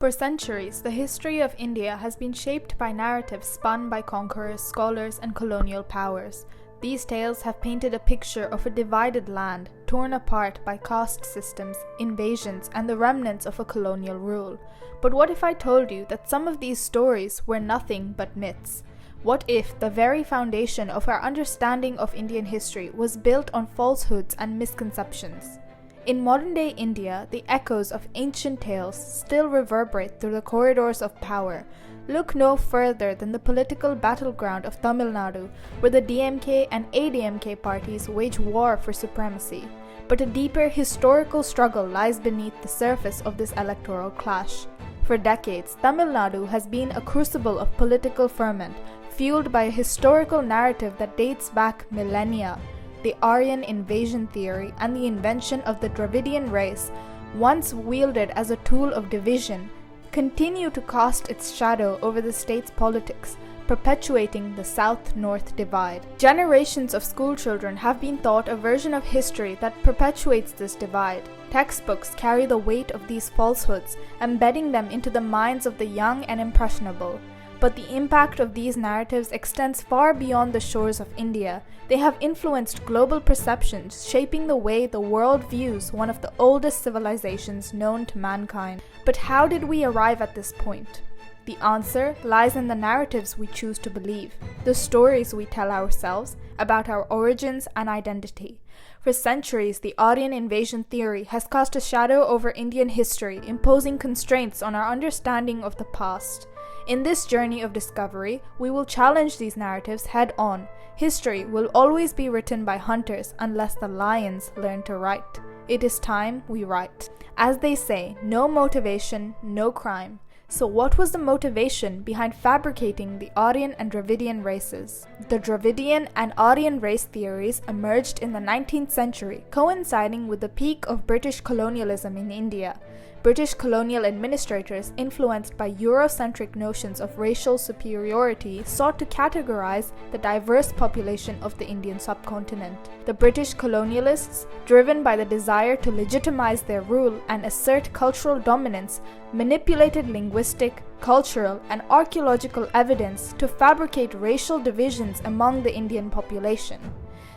For centuries, the history of India has been shaped by narratives spun by conquerors, scholars, and colonial powers. These tales have painted a picture of a divided land, torn apart by caste systems, invasions, and the remnants of a colonial rule. But what if I told you that some of these stories were nothing but myths? What if the very foundation of our understanding of Indian history was built on falsehoods and misconceptions? In modern-day India, the echoes of ancient tales still reverberate through the corridors of power. Look no further than the political battleground of Tamil Nadu, where the DMK and ADMK parties wage war for supremacy. But a deeper historical struggle lies beneath the surface of this electoral clash. For decades, Tamil Nadu has been a crucible of political ferment, fueled by a historical narrative that dates back millennia. The Aryan invasion theory and the invention of the Dravidian race, once wielded as a tool of division, continue to cast its shadow over the state's politics, perpetuating the South-North divide. Generations of schoolchildren have been taught a version of history that perpetuates this divide. Textbooks carry the weight of these falsehoods, embedding them into the minds of the young and impressionable. But the impact of these narratives extends far beyond the shores of India. They have influenced global perceptions, shaping the way the world views one of the oldest civilizations known to mankind. But how did we arrive at this point? The answer lies in the narratives we choose to believe, the stories we tell ourselves about our origins and identity. For centuries, the Aryan invasion theory has cast a shadow over Indian history, imposing constraints on our understanding of the past. In this journey of discovery, we will challenge these narratives head-on. History will always be written by hunters unless the lions learn to write. It is time we write. As they say, no motivation, no crime. So what was the motivation behind fabricating the Aryan and Dravidian races? The Dravidian and Aryan race theories emerged in the 19th century, coinciding with the peak of British colonialism in India. British colonial administrators, influenced by Eurocentric notions of racial superiority, sought to categorize the diverse population of the Indian subcontinent. The British colonialists, driven by the desire to legitimize their rule and assert cultural dominance, manipulated linguistic, cultural, and archaeological evidence to fabricate racial divisions among the Indian population.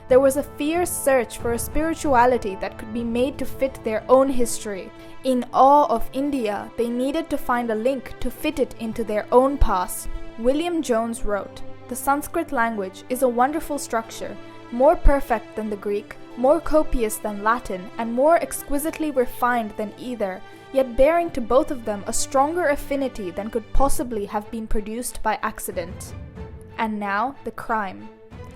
There was a fierce search for a spirituality that could be made to fit their own history. In awe of India, they needed to find a link to fit it into their own past. William Jones wrote, "The Sanskrit language is a wonderful structure, more perfect than the Greek, more copious than Latin, and more exquisitely refined than either, yet bearing to both of them a stronger affinity than could possibly have been produced by accident." And now, the crime.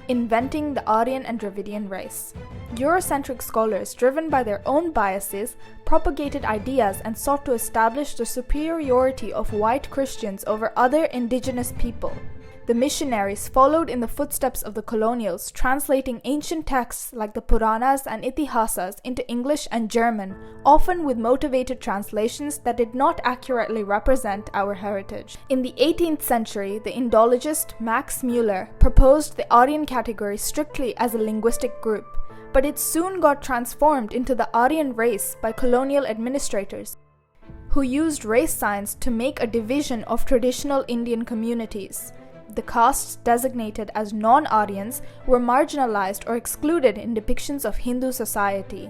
Inventing the Aryan and Dravidian race. Eurocentric scholars, driven by their own biases, propagated ideas and sought to establish the superiority of white Christians over other indigenous people. The missionaries followed in the footsteps of the colonials, translating ancient texts like the Puranas and Itihasas into English and German, often with motivated translations that did not accurately represent our heritage. In the 18th century, the Indologist Max Muller proposed the Aryan category strictly as a linguistic group, but it soon got transformed into the Aryan race by colonial administrators, who used race science to make a division of traditional Indian communities. The castes designated as non-Aryans were marginalized or excluded in depictions of Hindu society.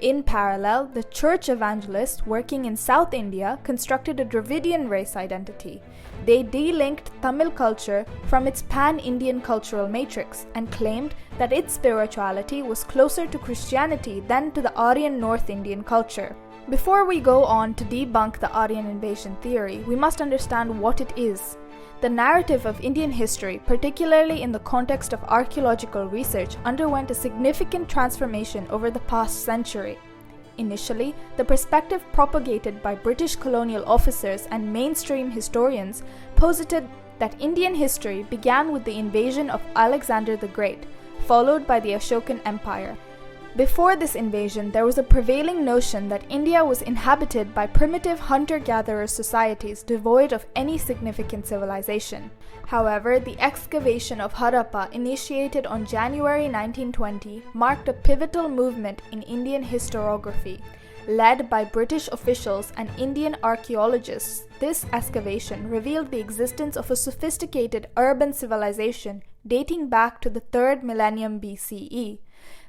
In parallel, the church evangelists working in South India constructed a Dravidian race identity. They delinked Tamil culture from its pan-Indian cultural matrix and claimed that its spirituality was closer to Christianity than to the Aryan North Indian culture. Before we go on to debunk the Aryan invasion theory, we must understand what it is. The narrative of Indian history, particularly in the context of archaeological research, underwent a significant transformation over the past century. Initially, the perspective propagated by British colonial officers and mainstream historians posited that Indian history began with the invasion of Alexander the Great, followed by the Ashokan Empire. Before this invasion, there was a prevailing notion that India was inhabited by primitive hunter-gatherer societies devoid of any significant civilization. However, the excavation of Harappa, initiated on January 1920, marked a pivotal movement in Indian historiography. Led by British officials and Indian archaeologists, this excavation revealed the existence of a sophisticated urban civilization dating back to the 3rd millennium BCE.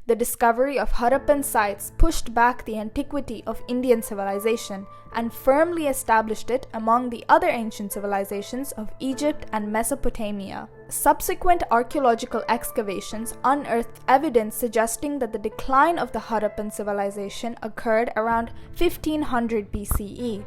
The discovery of Harappan sites pushed back the antiquity of Indian civilization and firmly established it among the other ancient civilizations of Egypt and Mesopotamia. Subsequent archaeological excavations unearthed evidence suggesting that the decline of the Harappan civilization occurred around 1500 BCE.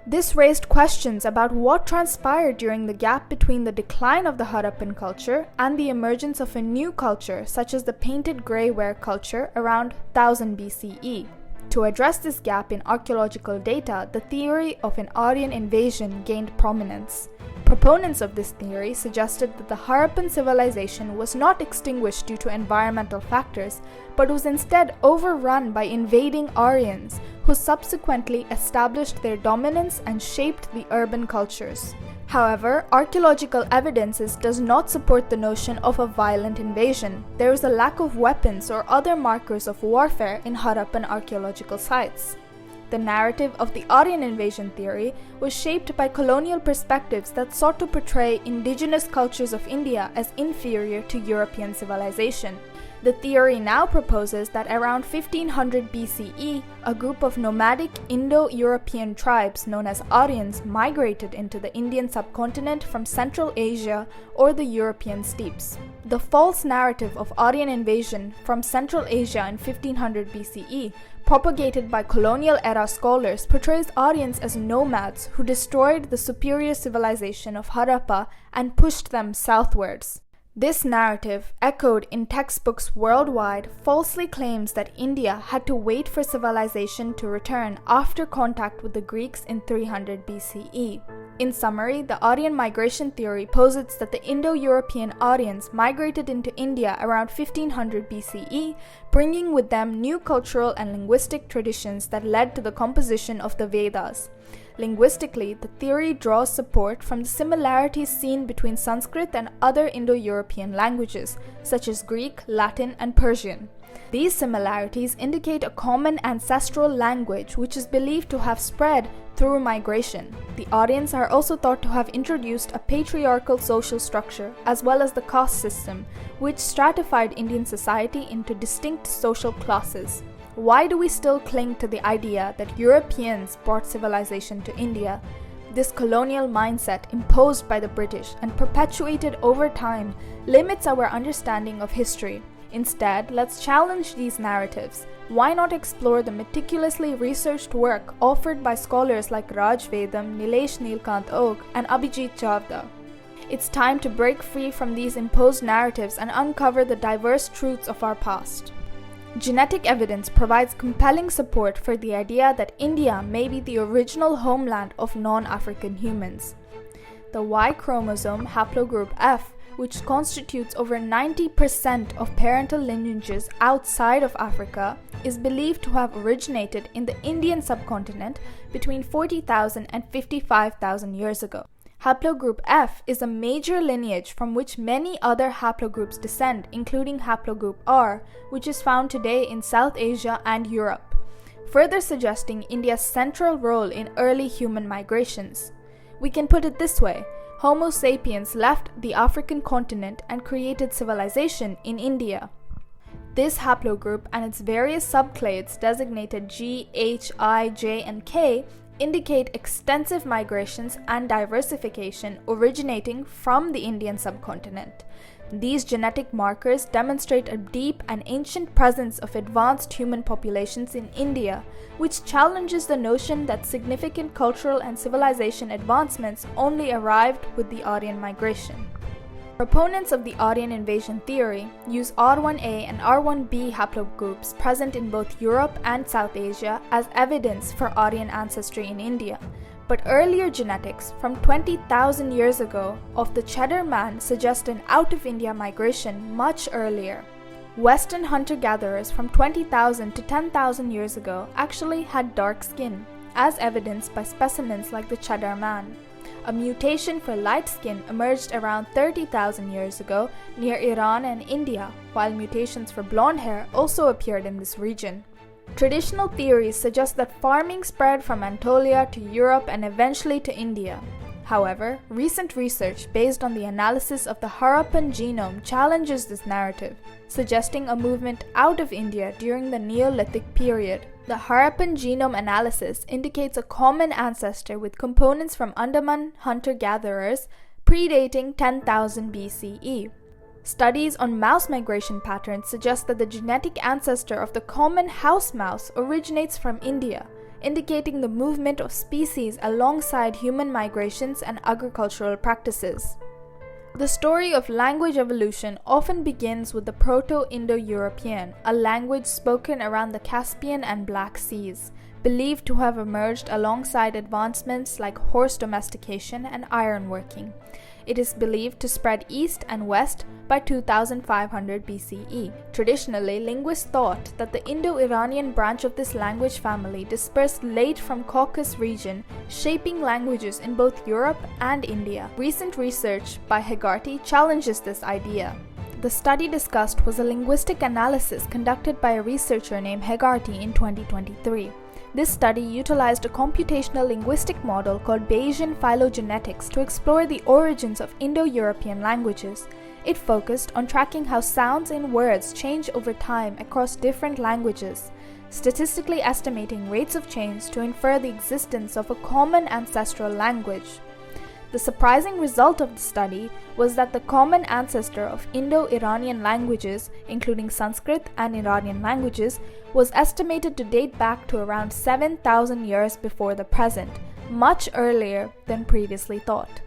This raised questions about what transpired during the gap between the decline of the Harappan culture and the emergence of a new culture such as the painted grey ware culture around 1000 BCE. To address this gap in archaeological data, the theory of an Aryan invasion gained prominence. Proponents of this theory suggested that the Harappan civilization was not extinguished due to environmental factors, but was instead overrun by invading Aryans, who subsequently established their dominance and shaped the urban cultures. However, archaeological evidence does not support the notion of a violent invasion. There is a lack of weapons or other markers of warfare in Harappan archaeological sites. The narrative of the Aryan invasion theory was shaped by colonial perspectives that sought to portray indigenous cultures of India as inferior to European civilization. The theory now proposes that around 1500 BCE, a group of nomadic Indo-European tribes known as Aryans migrated into the Indian subcontinent from Central Asia or the European steppes. The false narrative of Aryan invasion from Central Asia in 1500 BCE, propagated by colonial-era scholars, portrays Aryans as nomads who destroyed the superior civilization of Harappa and pushed them southwards. This narrative, echoed in textbooks worldwide, falsely claims that India had to wait for civilization to return after contact with the Greeks in 300 BCE. In summary, the Aryan migration theory posits that the Indo-European Aryans migrated into India around 1500 BCE, bringing with them new cultural and linguistic traditions that led to the composition of the Vedas. Linguistically, the theory draws support from the similarities seen between Sanskrit and other Indo-European languages, such as Greek, Latin, and Persian. These similarities indicate a common ancestral language which is believed to have spread through migration. The Aryans are also thought to have introduced a patriarchal social structure as well as the caste system, which stratified Indian society into distinct social classes. Why do we still cling to the idea that Europeans brought civilization to India? This colonial mindset imposed by the British and perpetuated over time limits our understanding of history. Instead, let's challenge these narratives. Why not explore the meticulously researched work offered by scholars like Raj Vedam, Nilesh Neelkant Oak, and Abhijit Chavda? It's time to break free from these imposed narratives and uncover the diverse truths of our past. Genetic evidence provides compelling support for the idea that India may be the original homeland of non-African humans. The Y chromosome haplogroup F, which constitutes over 90% of parental lineages outside of Africa, is believed to have originated in the Indian subcontinent between 40,000 and 55,000 years ago. Haplogroup F is a major lineage from which many other haplogroups descend, including haplogroup R, which is found today in South Asia and Europe, further suggesting India's central role in early human migrations. We can put it this way: Homo sapiens left the African continent and created civilization in India. This haplogroup and its various subclades designated G, H, I, J, and K indicate extensive migrations and diversification originating from the Indian subcontinent. These genetic markers demonstrate a deep and ancient presence of advanced human populations in India, which challenges the notion that significant cultural and civilization advancements only arrived with the Aryan migration. Proponents of the Aryan invasion theory use R1a and R1b haplogroups present in both Europe and South Asia as evidence for Aryan ancestry in India, but earlier genetics from 20,000 years ago of the Cheddar Man suggest an out-of-India migration much earlier. Western hunter-gatherers from 20,000 to 10,000 years ago actually had dark skin, as evidenced by specimens like the Cheddar Man. A mutation for light skin emerged around 30,000 years ago near Iran and India, while mutations for blonde hair also appeared in this region. Traditional theories suggest that farming spread from Anatolia to Europe and eventually to India. However, recent research based on the analysis of the Harappan genome challenges this narrative, suggesting a movement out of India during the Neolithic period. The Harappan genome analysis indicates a common ancestor with components from Andaman hunter-gatherers predating 10,000 BCE. Studies on mouse migration patterns suggest that the genetic ancestor of the common house mouse originates from India, indicating the movement of species alongside human migrations and agricultural practices. The story of language evolution often begins with the Proto-Indo-European, a language spoken around the Caspian and Black Seas, believed to have emerged alongside advancements like horse domestication and ironworking. It is believed to spread east and west by 2500 BCE. Traditionally, linguists thought that the Indo-Iranian branch of this language family dispersed late from Caucasus region, shaping languages in both Europe and India. Recent research by Hegarty challenges this idea. The study discussed was a linguistic analysis conducted by a researcher named Hegarty in 2023. This study utilized a computational linguistic model called Bayesian phylogenetics to explore the origins of Indo-European languages. It focused on tracking how sounds in words change over time across different languages, statistically estimating rates of change to infer the existence of a common ancestral language. The surprising result of the study was that the common ancestor of Indo-Iranian languages, including Sanskrit and Iranian languages, was estimated to date back to around 7,000 years before the present, much earlier than previously thought.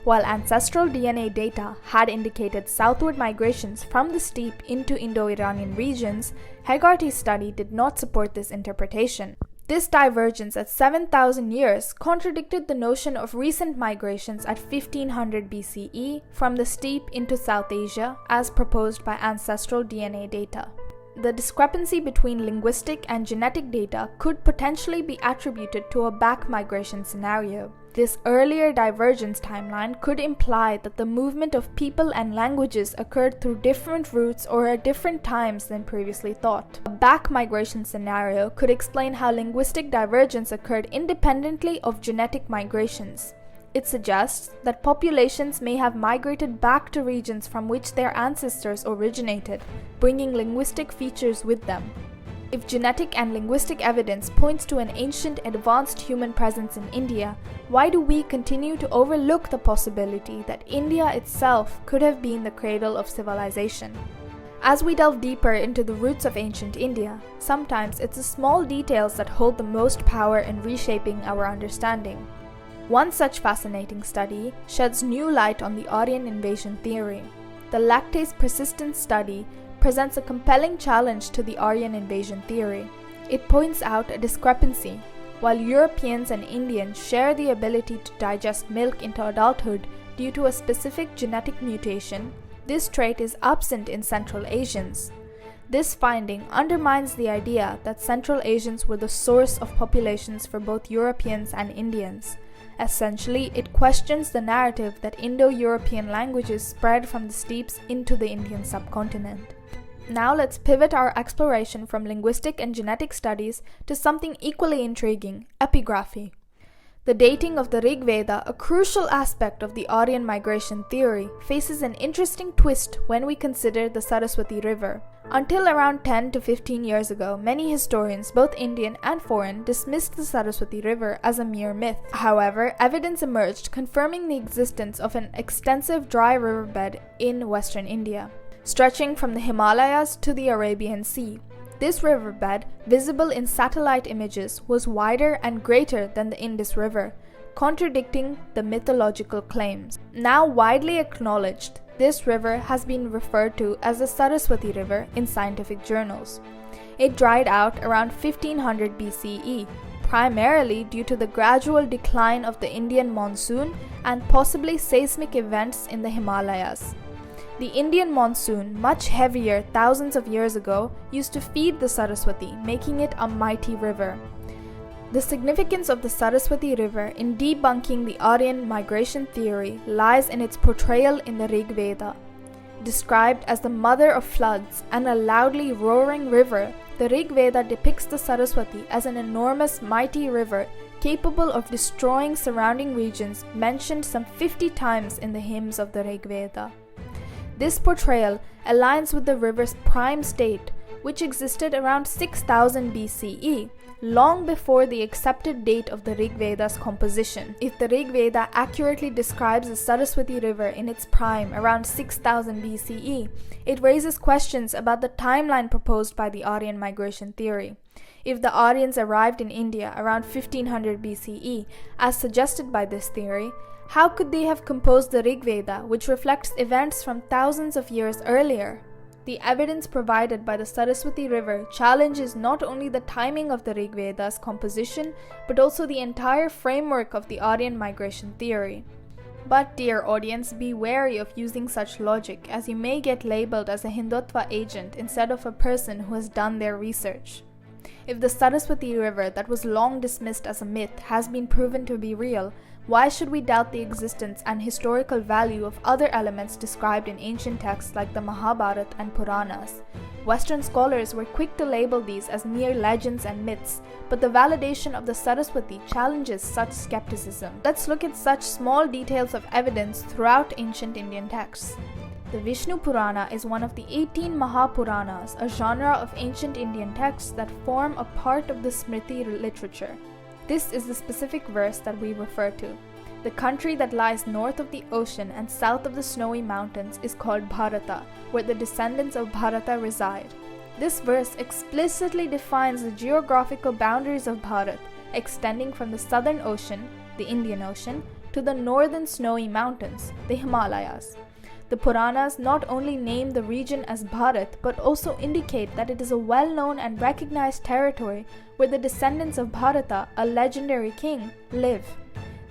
While ancestral DNA data had indicated southward migrations from the steppe into Indo-Iranian regions, Hegarty's study did not support this interpretation. This divergence at 7,000 years contradicted the notion of recent migrations at 1500 BCE from the steppe into South Asia as proposed by ancestral DNA data. The discrepancy between linguistic and genetic data could potentially be attributed to a back migration scenario. This earlier divergence timeline could imply that the movement of people and languages occurred through different routes or at different times than previously thought. A back migration scenario could explain how linguistic divergence occurred independently of genetic migrations. It suggests that populations may have migrated back to regions from which their ancestors originated, bringing linguistic features with them. If genetic and linguistic evidence points to an ancient advanced human presence in India, why do we continue to overlook the possibility that India itself could have been the cradle of civilization? As we delve deeper into the roots of ancient India, sometimes it's the small details that hold the most power in reshaping our understanding. One such fascinating study sheds new light on the Aryan invasion theory. The lactase persistence study presents a compelling challenge to the Aryan invasion theory. It points out a discrepancy. While Europeans and Indians share the ability to digest milk into adulthood due to a specific genetic mutation, this trait is absent in Central Asians. This finding undermines the idea that Central Asians were the source of populations for both Europeans and Indians. Essentially, it questions the narrative that Indo-European languages spread from the steppes into the Indian subcontinent. Now let's pivot our exploration from linguistic and genetic studies to something equally intriguing, epigraphy. The dating of the Rig Veda, a crucial aspect of the Aryan migration theory, faces an interesting twist when we consider the Saraswati River. Until around 10 to 15 years ago, many historians, both Indian and foreign, dismissed the Saraswati River as a mere myth. However, evidence emerged confirming the existence of an extensive dry riverbed in western India, stretching from the Himalayas to the Arabian Sea. This riverbed, visible in satellite images, was wider and greater than the Indus River, contradicting the mythological claims. Now widely acknowledged, this river has been referred to as the Saraswati River in scientific journals. It dried out around 1500 BCE, primarily due to the gradual decline of the Indian monsoon and possibly seismic events in the Himalayas. The Indian monsoon, much heavier thousands of years ago, used to feed the Saraswati, making it a mighty river. The significance of the Saraswati River in debunking the Aryan migration theory lies in its portrayal in the Rig Veda. Described as the mother of floods and a loudly roaring river, The Rig Veda depicts the Saraswati as an enormous, mighty river capable of destroying surrounding regions, mentioned some 50 times in the hymns of the Rig Veda. This portrayal aligns with the river's prime state, which existed around 6000 BCE, long before the accepted date of the Rig Veda's composition. If the Rig Veda accurately describes the Saraswati River in its prime around 6000 BCE, it raises questions about the timeline proposed by the Aryan migration theory. If the Aryans arrived in India around 1500 BCE, as suggested by this theory, how could they have composed the Rig Veda, which reflects events from thousands of years earlier? The evidence provided by the Saraswati River challenges not only the timing of the Rig Veda's composition, but also the entire framework of the Aryan migration theory. But dear audience, be wary of using such logic, as you may get labeled as a Hindutva agent instead of a person who has done their research. If the Saraswati River that was long dismissed as a myth has been proven to be real, why should we doubt the existence and historical value of other elements described in ancient texts like the Mahabharata and Puranas? Western scholars were quick to label these as mere legends and myths, but the validation of the Saraswati challenges such skepticism. Let's look at such small details of evidence throughout ancient Indian texts. The Vishnu Purana is one of the 18 Mahapuranas, a genre of ancient Indian texts that form a part of the Smriti literature. This is the specific verse that we refer to. The country that lies north of the ocean and south of the snowy mountains is called Bharata, where the descendants of Bharata reside. This verse explicitly defines the geographical boundaries of Bharat, extending from the southern ocean, the Indian Ocean, to the northern snowy mountains, the Himalayas. The Puranas not only name the region as Bharat, but also indicate that it is a well-known and recognized territory where the descendants of Bharata, a legendary king, live.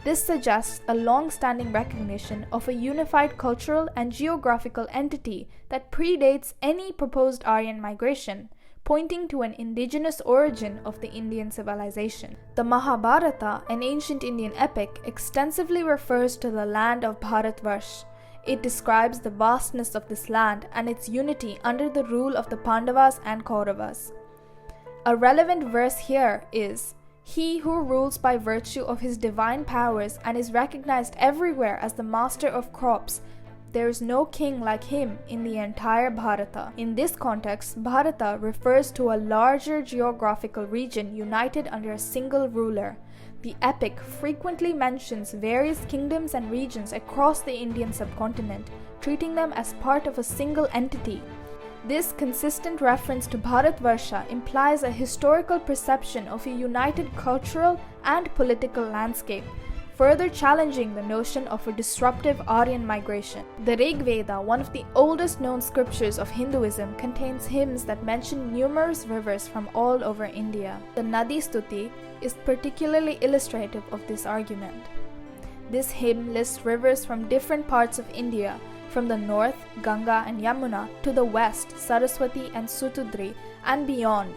This suggests a long-standing recognition of a unified cultural and geographical entity that predates any proposed Aryan migration, pointing to an indigenous origin of the Indian civilization. The Mahabharata, an ancient Indian epic, extensively refers to the land of Bharatvarsh. It describes the vastness of this land and its unity under the rule of the Pandavas and Kauravas. A relevant verse here is, "He who rules by virtue of his divine powers and is recognized everywhere as the master of crops, there is no king like him in the entire Bharata." In this context, Bharata refers to a larger geographical region united under a single ruler. The epic frequently mentions various kingdoms and regions across the Indian subcontinent, treating them as part of a single entity. This consistent reference to Bharatvarsha implies a historical perception of a united cultural and political landscape, further challenging the notion of a disruptive Aryan migration. The Rig Veda, one of the oldest known scriptures of Hinduism, contains hymns that mention numerous rivers from all over India. The Nadi Stuti is particularly illustrative of this argument. This hymn lists rivers from different parts of India, from the north, Ganga and Yamuna, to the west, Saraswati and Sutudri, and beyond.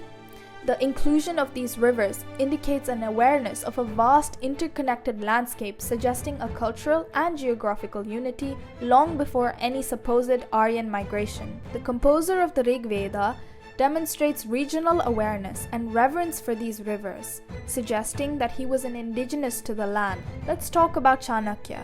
The inclusion of these rivers indicates an awareness of a vast interconnected landscape, suggesting a cultural and geographical unity long before any supposed Aryan migration. The composer of the Rig Veda demonstrates regional awareness and reverence for these rivers, suggesting that he was an indigenous to the land. Let's talk about Chanakya,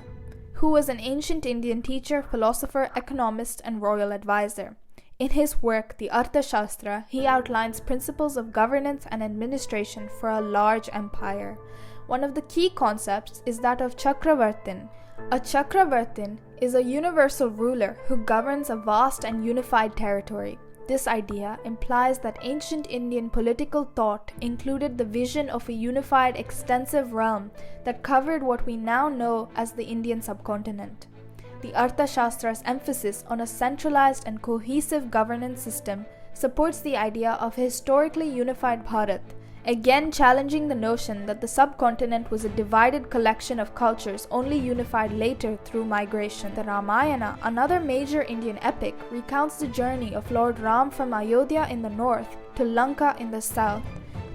who was an ancient Indian teacher, philosopher, economist, and royal advisor. In his work, the Arthashastra, he outlines principles of governance and administration for a large empire. One of the key concepts is that of Chakravartin. A Chakravartin is a universal ruler who governs a vast and unified territory. This idea implies that ancient Indian political thought included the vision of a unified, extensive realm that covered what we now know as the Indian subcontinent. The Arthashastra's emphasis on a centralized and cohesive governance system supports the idea of a historically unified Bharat, again challenging the notion that the subcontinent was a divided collection of cultures only unified later through migration. The Ramayana, another major Indian epic, recounts the journey of Lord Ram from Ayodhya in the north to Lanka in the south.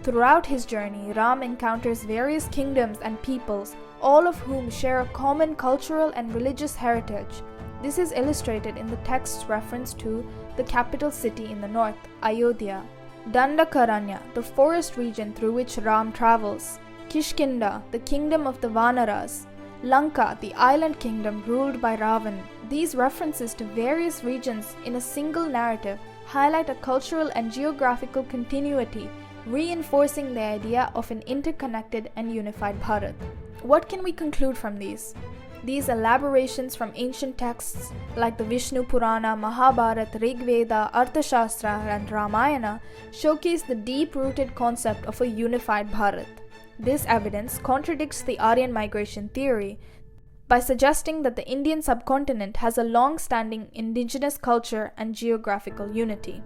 Throughout his journey, Ram encounters various kingdoms and peoples, all of whom share a common cultural and religious heritage. This is illustrated in the text's reference to the capital city in the north, Ayodhya. Dandakaranya, the forest region through which Ram travels, Kishkinda, the kingdom of the Vanaras, Lanka, the island kingdom ruled by Ravan. These references to various regions in a single narrative highlight a cultural and geographical continuity, reinforcing the idea of an interconnected and unified Bharat. What can we conclude from these? These elaborations from ancient texts like the Vishnu Purana, Mahabharata, Rig Veda, Arthashastra, and Ramayana showcase the deep-rooted concept of a unified Bharat. This evidence contradicts the Aryan migration theory by suggesting that the Indian subcontinent has a long-standing indigenous culture and geographical unity.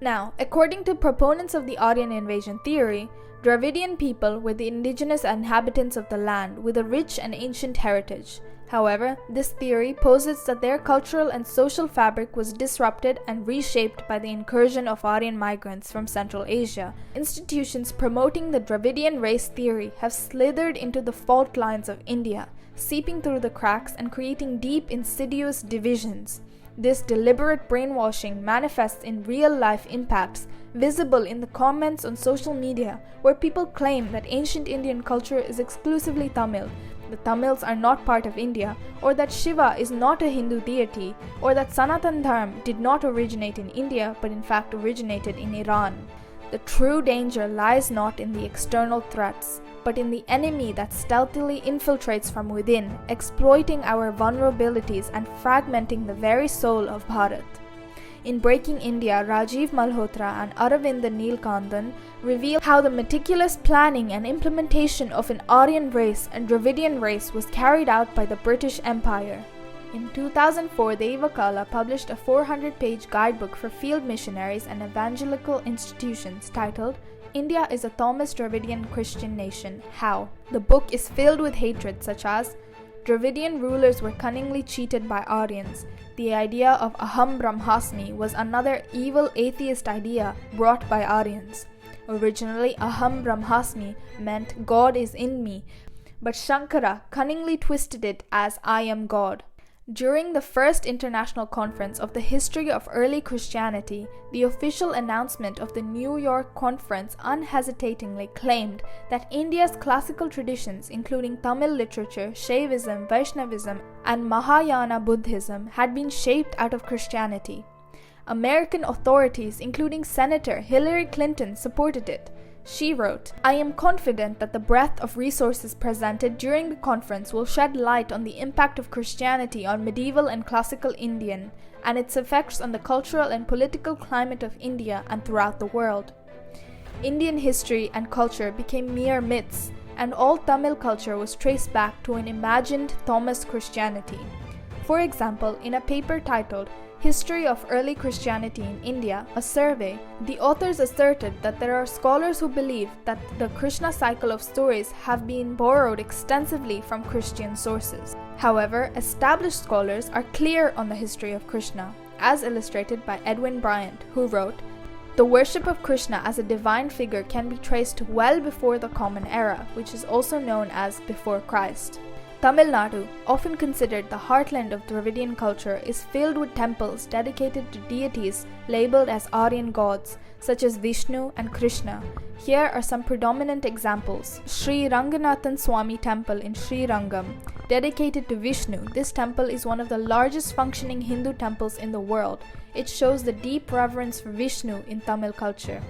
Now, according to proponents of the Aryan invasion theory, Dravidian people were the indigenous inhabitants of the land with a rich and ancient heritage. However, this theory posits that their cultural and social fabric was disrupted and reshaped by the incursion of Aryan migrants from Central Asia. Institutions promoting the Dravidian race theory have slithered into the fault lines of India, seeping through the cracks and creating deep, insidious divisions. This deliberate brainwashing manifests in real-life impacts, visible in the comments on social media, where people claim that ancient Indian culture is exclusively Tamil, the Tamils are not part of India, or that Shiva is not a Hindu deity, or that Sanatan Dharma did not originate in India but in fact originated in Iran. The true danger lies not in the external threats, but in the enemy that stealthily infiltrates from within, exploiting our vulnerabilities and fragmenting the very soul of Bharat. In Breaking India, Rajiv Malhotra and Aravinda Neelkandan reveal how the meticulous planning and implementation of an Aryan race and Dravidian race was carried out by the British Empire. In 2004, Devakala published a 400-page guidebook for field missionaries and evangelical institutions titled India is a Thomas Dravidian Christian Nation. How? The book is filled with hatred such as Dravidian rulers were cunningly cheated by Aryans. The idea of Aham Brahmasmi was another evil atheist idea brought by Aryans. Originally, Aham Brahmasmi meant God is in me, but Shankara cunningly twisted it as I am God. During the first international conference of the history of early Christianity, the official announcement of the New York conference unhesitatingly claimed that India's classical traditions, including Tamil literature, Shaivism, Vaishnavism, and Mahayana Buddhism, had been shaped out of Christianity. American authorities, including Senator Hillary Clinton, supported it. She wrote, I am confident that the breadth of resources presented during the conference will shed light on the impact of Christianity on medieval and classical Indian and its effects on the cultural and political climate of India and throughout the world. Indian history and culture became mere myths, and all Tamil culture was traced back to an imagined Thomas Christianity. For example, in a paper titled History of Early Christianity in India, a survey, the authors asserted that there are scholars who believe that the Krishna cycle of stories have been borrowed extensively from Christian sources. However, established scholars are clear on the history of Krishna, as illustrated by Edwin Bryant, who wrote, the worship of Krishna as a divine figure can be traced well before the Common Era, which is also known as before Christ. Tamil Nadu, often considered the heartland of Dravidian culture, is filled with temples dedicated to deities labeled as Aryan gods, such as Vishnu and Krishna. Here are some predominant examples. Sri Ranganathan Swami Temple in Sri Rangam. Dedicated to Vishnu, this temple is one of the largest functioning Hindu temples in the world. It shows the deep reverence for Vishnu in Tamil culture.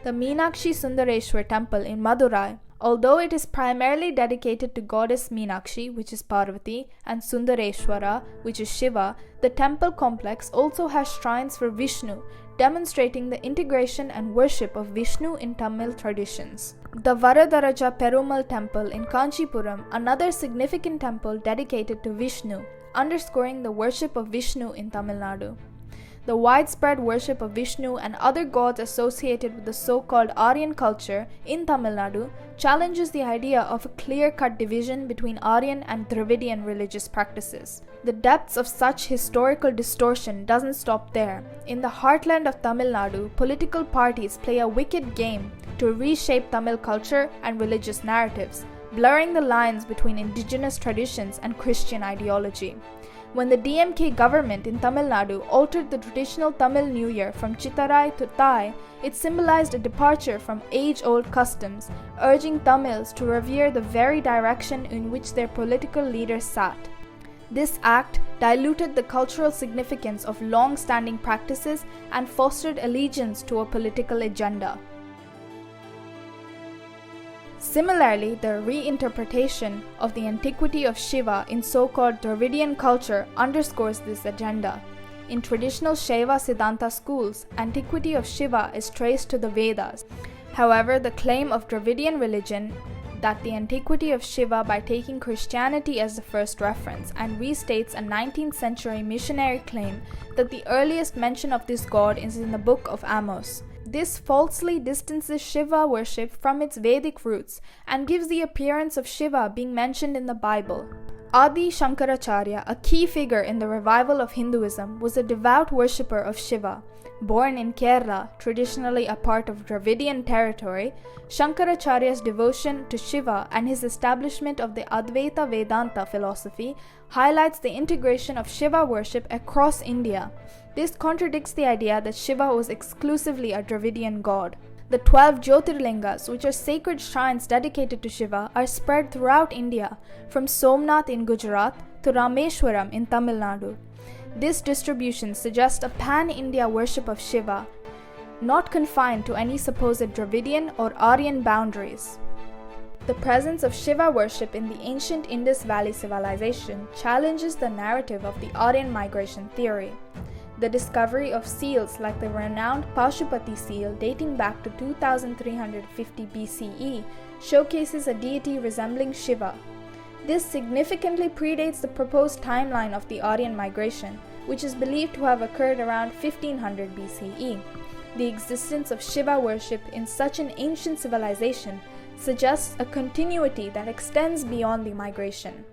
The Meenakshi Sundareshwar Temple in Madurai. Although it is primarily dedicated to goddess Meenakshi, which is Parvati, and Sundareshwara, which is Shiva, the temple complex also has shrines for Vishnu, demonstrating the integration and worship of Vishnu in Tamil traditions. The Varadaraja Perumal Temple in Kanchipuram, another significant temple dedicated to Vishnu, underscoring the worship of Vishnu in Tamil Nadu. The widespread worship of Vishnu and other gods associated with the so-called Aryan culture in Tamil Nadu challenges the idea of a clear-cut division between Aryan and Dravidian religious practices. The depths of such historical distortion doesn't stop there. In the heartland of Tamil Nadu, political parties play a wicked game to reshape Tamil culture and religious narratives, blurring the lines between indigenous traditions and Christian ideology. When the DMK government in Tamil Nadu altered the traditional Tamil New Year from Chitharai to Thai, it symbolized a departure from age-old customs, urging Tamils to revere the very direction in which their political leaders sat. This act diluted the cultural significance of long-standing practices and fostered allegiance to a political agenda. Similarly, the reinterpretation of the antiquity of Shiva in so-called Dravidian culture underscores this agenda. In traditional Shaiva Siddhanta schools, antiquity of Shiva is traced to the Vedas. However, the claim of Dravidian religion that the antiquity of Shiva by taking Christianity as the first reference and restates a 19th century missionary claim that the earliest mention of this god is in the Book of Amos. This falsely distances Shiva worship from its Vedic roots and gives the appearance of Shiva being mentioned in the Bible. Adi Shankaracharya, a key figure in the revival of Hinduism, was a devout worshipper of Shiva. Born in Kerala, traditionally a part of Dravidian territory, Shankaracharya's devotion to Shiva and his establishment of the Advaita Vedanta philosophy highlights the integration of Shiva worship across India. This contradicts the idea that Shiva was exclusively a Dravidian god. The 12 Jyotirlingas, which are sacred shrines dedicated to Shiva, are spread throughout India, from Somnath in Gujarat to Rameshwaram in Tamil Nadu. This distribution suggests a pan-India worship of Shiva, not confined to any supposed Dravidian or Aryan boundaries. The presence of Shiva worship in the ancient Indus Valley civilization challenges the narrative of the Aryan migration theory. The discovery of seals like the renowned Pashupati seal dating back to 2350 BCE showcases a deity resembling Shiva. This significantly predates the proposed timeline of the Aryan migration, which is believed to have occurred around 1500 BCE. The existence of Shiva worship in such an ancient civilization suggests a continuity that extends beyond the migration.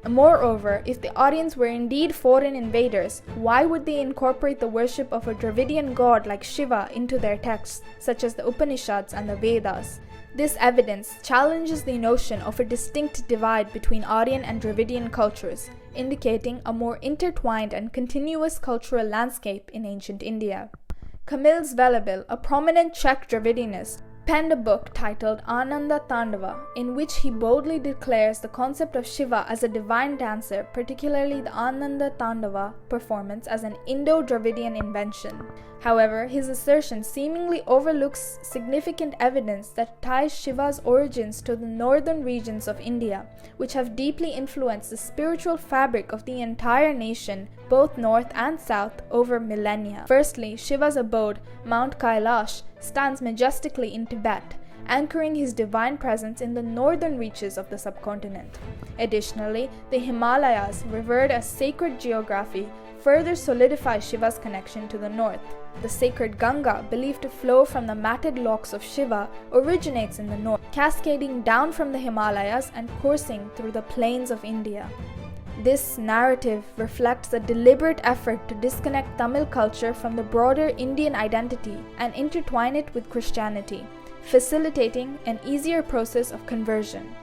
Moreover, if the Aryans were indeed foreign invaders, why would they incorporate the worship of a Dravidian god like Shiva into their texts, such as the Upanishads and the Vedas? This evidence challenges the notion of a distinct divide between Aryan and Dravidian cultures, indicating a more intertwined and continuous cultural landscape in ancient India. Kamil Zvelebil, a prominent Czech Dravidianist, penned a book titled Ananda Tandava, in which he boldly declares the concept of Shiva as a divine dancer, particularly the Ananda Tandava performance, as an Indo-Dravidian invention. However, his assertion seemingly overlooks significant evidence that ties Shiva's origins to the northern regions of India, which have deeply influenced the spiritual fabric of the entire nation, both north and south, over millennia. Firstly, Shiva's abode, Mount Kailash, stands majestically in Tibet, anchoring his divine presence in the northern reaches of the subcontinent. Additionally, the Himalayas, revered as sacred geography, further solidify Shiva's connection to the north. The sacred Ganga, believed to flow from the matted locks of Shiva, originates in the north, cascading down from the Himalayas and coursing through the plains of India. This narrative reflects a deliberate effort to disconnect Tamil culture from the broader Indian identity and intertwine it with Christianity, facilitating an easier process of conversion.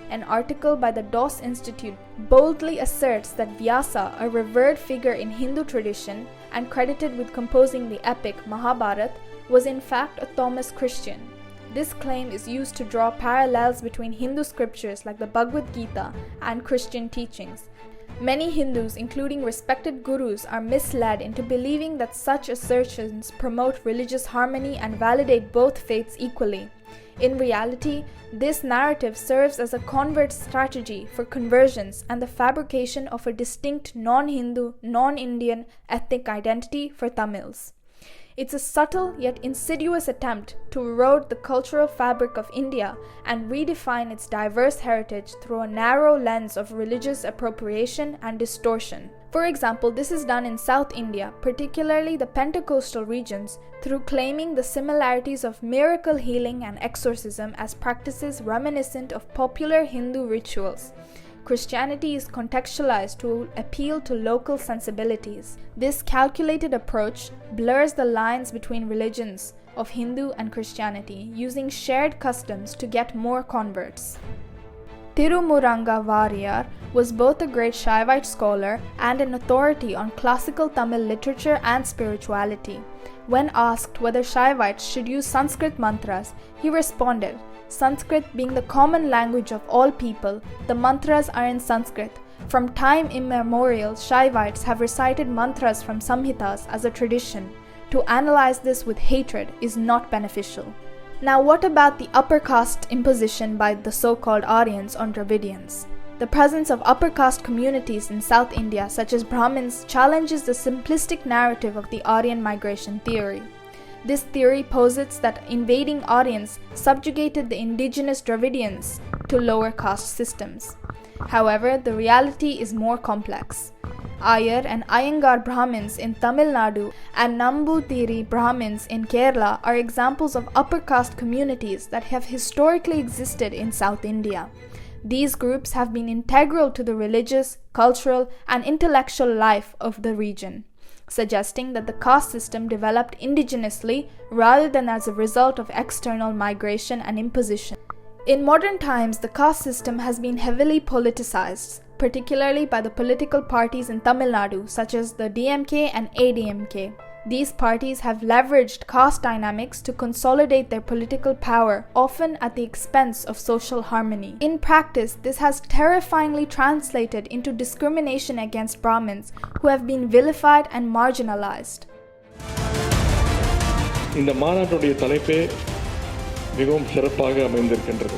An article by the DOS Institute boldly asserts that Vyasa, a revered figure in Hindu tradition and credited with composing the epic Mahabharata, was in fact a Thomas Christian. This claim is used to draw parallels between Hindu scriptures like the Bhagavad Gita and Christian teachings. Many Hindus, including respected gurus, are misled into believing that such assertions promote religious harmony and validate both faiths equally. In reality, this narrative serves as a convert strategy for conversions and the fabrication of a distinct non-Hindu, non-Indian ethnic identity for Tamils. It's a subtle yet insidious attempt to erode the cultural fabric of India and redefine its diverse heritage through a narrow lens of religious appropriation and distortion. For example, this is done in South India, particularly the Pentecostal regions, through claiming the similarities of miracle healing and exorcism as practices reminiscent of popular Hindu rituals. Christianity is contextualized to appeal to local sensibilities. This calculated approach blurs the lines between religions of Hindu and Christianity, using shared customs to get more converts. Tirumuranga Variyar was both a great Shaivite scholar and an authority on classical Tamil literature and spirituality. When asked whether Shaivites should use Sanskrit mantras, he responded, "Sanskrit being the common language of all people, the mantras are in Sanskrit. From time immemorial, Shaivites have recited mantras from Samhitas as a tradition. To analyze this with hatred is not beneficial." Now, what about the upper caste imposition by the so-called Aryans on Dravidians? The presence of upper caste communities in South India, such as Brahmins, challenges the simplistic narrative of the Aryan migration theory. This theory posits that invading Aryans subjugated the indigenous Dravidians to lower caste systems. However, the reality is more complex. Iyer and Iyengar Brahmins in Tamil Nadu and Namboothiri Brahmins in Kerala are examples of upper caste communities that have historically existed in South India. These groups have been integral to the religious, cultural, and intellectual life of the region, suggesting that the caste system developed indigenously rather than as a result of external migration and imposition. In modern times, the caste system has been heavily politicized, particularly by the political parties in Tamil Nadu, such as the DMK and ADMK. These parties have leveraged caste dynamics to consolidate their political power, often at the expense of social harmony. In practice, this has terrifyingly translated into discrimination against Brahmins, who have been vilified and marginalized. இந்த மாநாட்டுடைய தலைப்பே மிகவும் சிறப்பாக அமைந்திருக்கின்றது.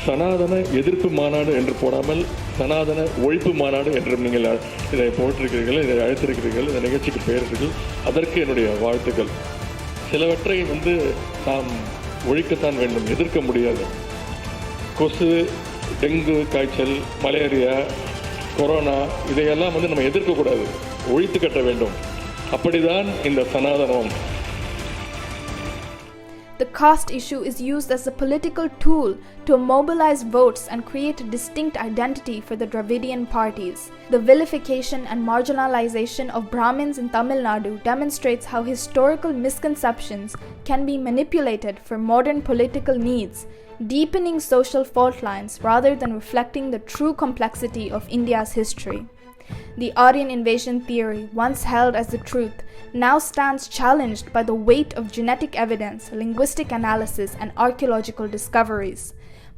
சனாதன எதிர்ப்பு மாநாடு என்று போடாமல் சனாதன ஒழிப்பு மாநாடு என்று நீங்கள் இதை போட்டிருக்கிறீர்கள், இதை அழைத்திருக்கிறீர்கள், இந்த நிகழ்ச்சிக்கு பெயரிட்டீர்கள். அதற்கு என்னுடைய வாழ்த்துக்கள். சிலவற்றை நாம் ஒழிக்கத்தான் வேண்டும், எதிர்க்க முடியாது. கொசு, டெங்கு காய்ச்சல், மலேரியா, கொரோனா இதையெல்லாம் நம்ம எதிர்க்கக்கூடாது, ஒழித்து கட்ட வேண்டும். அப்படிதான் இந்த சனாதனம். The caste issue is used as a political tool to mobilize votes and create a distinct identity for the Dravidian parties. The vilification and marginalization of Brahmins in Tamil Nadu demonstrates how historical misconceptions can be manipulated for modern political needs, deepening social fault lines rather than reflecting the true complexity of India's history. The Aryan invasion theory, once held as the truth, now stands challenged by the weight of genetic evidence, linguistic analysis, and archaeological discoveries,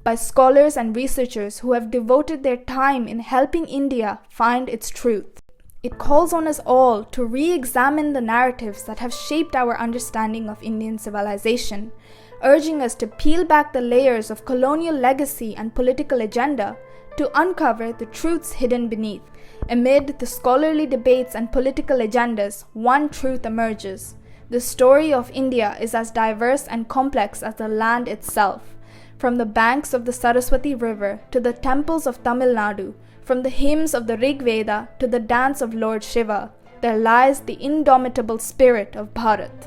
by scholars and researchers who have devoted their time in helping India find its truth. It calls on us all to re-examine the narratives that have shaped our understanding of Indian civilization, urging us to peel back the layers of colonial legacy and political agenda to uncover the truths hidden beneath. Amid the scholarly debates and political agendas, one truth emerges. The story of India is as diverse and complex as the land itself. From the banks of the Saraswati River to the temples of Tamil Nadu, from the hymns of the Rig Veda to the dance of Lord Shiva, there lies the indomitable spirit of Bharat.